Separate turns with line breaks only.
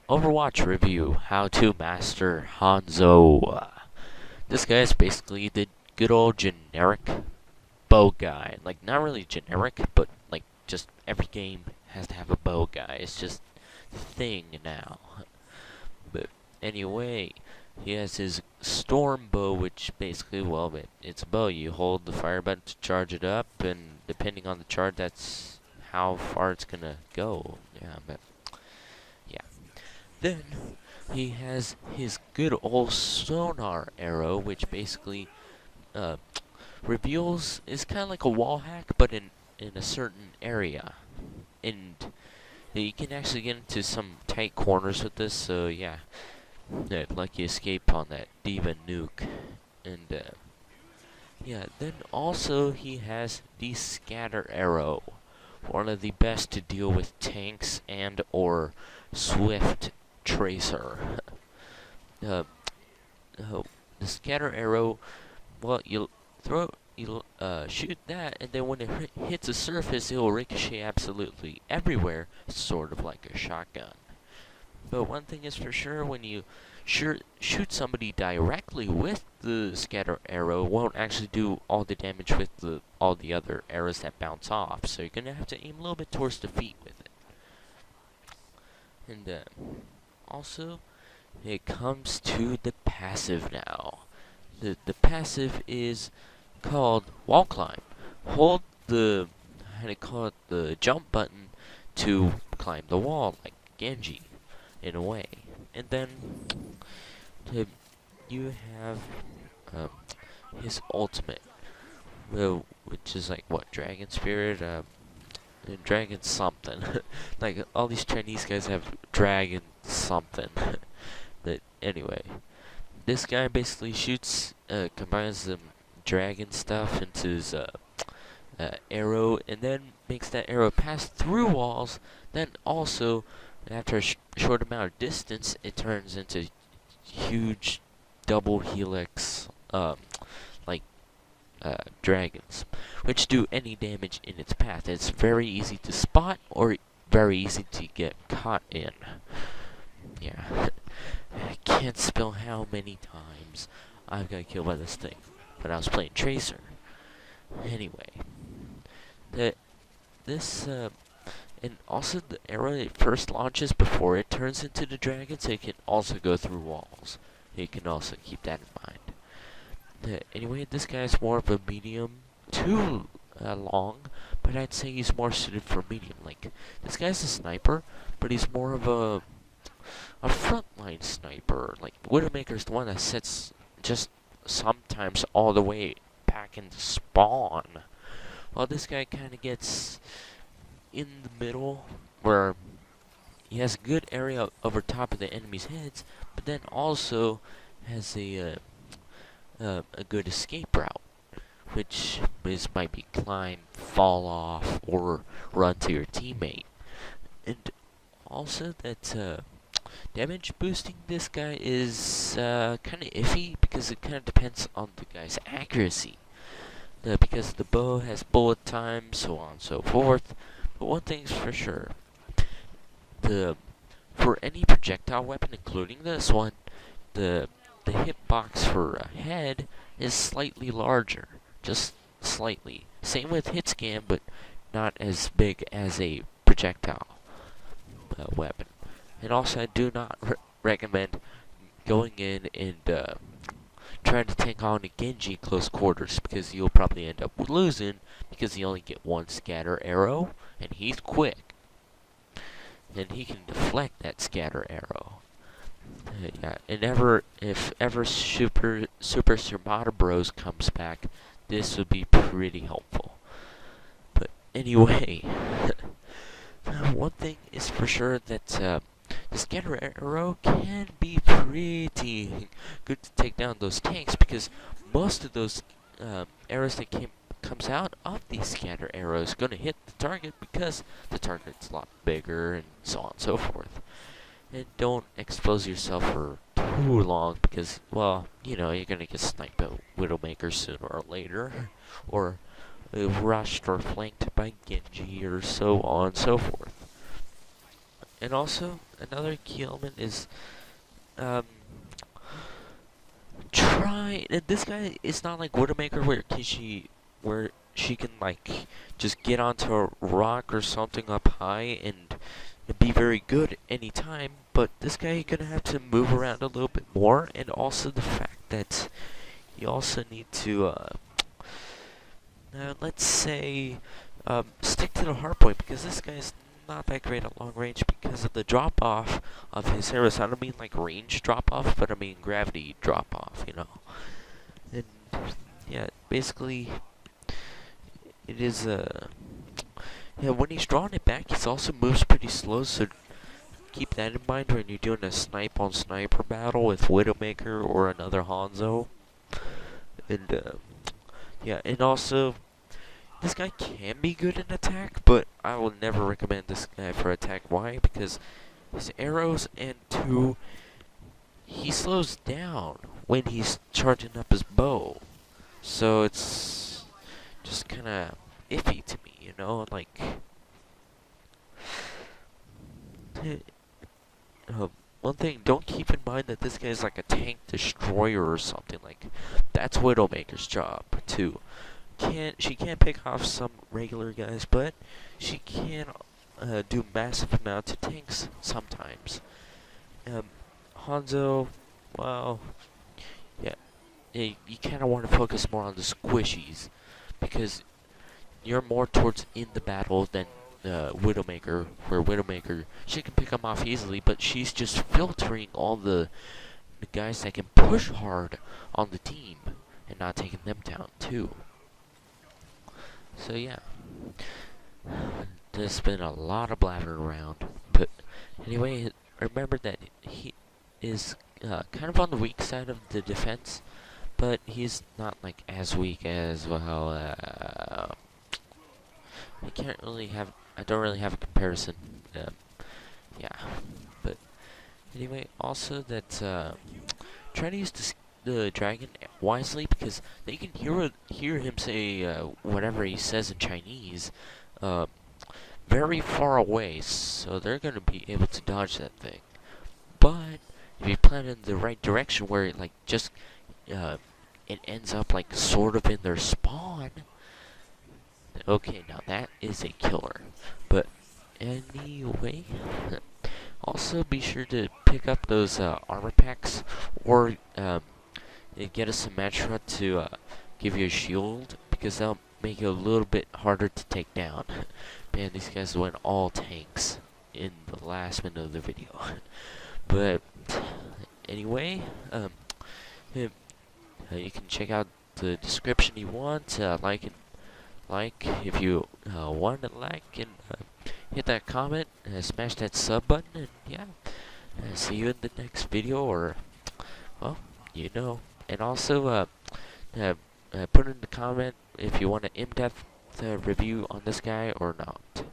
Overwatch review, how to master Hanzo. This guy is basically the good old generic bow guy. Like, not really generic, but like, just every game has to have a bow guy. It's just the thing now. But anyway, he has his storm bow, which basically, well, it's a bow. You hold the fire button to charge it up, and depending on the charge, that's how far it's gonna go. Yeah. Then he has his good old sonar arrow, which basically uh, reveals is kind of like a wall hack, but in a certain area, and you can actually get into some tight corners with this. So yeah, lucky escape on that diva nuke, and yeah. Then also he has the scatter arrow, one of the best to deal with tanks and or swift tracer. uh, the scatter arrow, well, you shoot that, and then when it hits a surface, it will ricochet absolutely everywhere, sort of like a shotgun. But one thing is for sure, when you shoot somebody directly with the scatter arrow, it won't actually do all the damage with all the other arrows that bounce off. So you're gonna have to aim a little bit towards the feet with it. And also, it comes to the passive now. The passive is called wall climb. Hold the, how do you call it, the jump button to climb the wall, like Genji, in a way. And then you have his ultimate, which is like what, Dragon Spirit, Dragon something. Like all these Chinese guys have Dragon something. But anyway, this guy basically shoots, combines the dragon stuff into his arrow, and then makes that arrow pass through walls. Then also, after a short amount of distance, it turns into huge double helix, like dragons, which do any damage in its path. It's very easy to spot or very easy to get caught in. Yeah. I can't spell how many times I've got killed by this thing when I was playing Tracer. Anyway, and also the arrow it first launches before it turns into the dragon, so it can also go through walls. You can also keep that in mind. Anyway, this guy's more of a medium to long, but I'd say he's more suited for medium. Like, this guy's a sniper, but he's more of a frontline sniper. Like, Widowmaker's the one that sits just sometimes all the way back into spawn. While this guy kind of gets in the middle, where he has a good area over top of the enemy's heads, but then also has a good escape route, which might be climb, fall off, or run to your teammate. And also that damage boosting this guy is kind of iffy, because it kind of depends on the guy's accuracy. Because the bow has bullet time, so on and so forth. But one thing's for sure, for any projectile weapon, including this one, the hitbox for a head is slightly larger, just slightly. Same with hit scan, but not as big as a projectile weapon. And also, I do not recommend going in and trying to tank on a Genji close quarters, because you'll probably end up losing, because you only get one scatter arrow, and he's quick. And he can deflect that scatter arrow. Yeah, and if ever Super Sermata Bros comes back, this would be pretty helpful. But anyway, one thing is for sure, that the scatter arrow can be pretty good to take down those tanks, because most of those arrows that comes out of these scatter arrows gonna hit the target, because the target's a lot bigger, and so on and so forth. And don't expose yourself for too long, because, well, you know, you're gonna get sniped by Widowmaker sooner or later, or rushed or flanked by Genji, or so on and so forth. And also, another key element is um, try. And this guy is not like Widowmaker where she can like just get onto a rock or something up high and be very good any time. But this guy you're gonna have to move around a little bit more, and also the fact that you also need to let's say stick to the hard point, because this guy's not that great at long range because of the drop off of his arrows. I don't mean like range drop off, but I mean gravity drop off, you know. And yeah, basically it is yeah, when he's drawing it back, he also moves pretty slow, so keep that in mind when you're doing a snipe on sniper battle with Widowmaker or another Hanzo. And yeah, and also this guy can be good in attack, but I will never recommend this guy for attack. Why? Because his arrows, and two, he slows down when he's charging up his bow. So it's just kind of iffy to me, you know? Like, one thing, don't keep in mind that this guy is like a tank destroyer or something. Like, that's Widowmaker's job, too. She can't pick off some regular guys, but she can do massive amounts of tanks sometimes. Hanzo, well, yeah, you kind of want to focus more on the squishies, because you're more towards in the battle than Widowmaker, where Widowmaker, she can pick them off easily, but she's just filtering all the guys that can push hard on the team and not taking them down too. So yeah, there's been a lot of blather around, but anyway, remember that he is kind of on the weak side of the defense, but he's not like as weak as, well, I don't really have a comparison. Yeah, but anyway, also that try to use the dragon wisely, because they can hear him say whatever he says in Chinese very far away, so they're gonna be able to dodge that thing. But if you plan in the right direction, where it like just it ends up like sort of in their spawn, okay, now that is a killer. But anyway, also be sure to pick up those armor packs, or get a Symmetra to give you a shield, because that'll make it a little bit harder to take down. Man, these guys went all tanks in the last minute of the video. But anyway, you can check out the description you want. Like if you want to like, and hit that comment, smash that sub button, and yeah, see you in the next video, or well, you know. And also put in the comment if you want an in-depth review on this guy or not.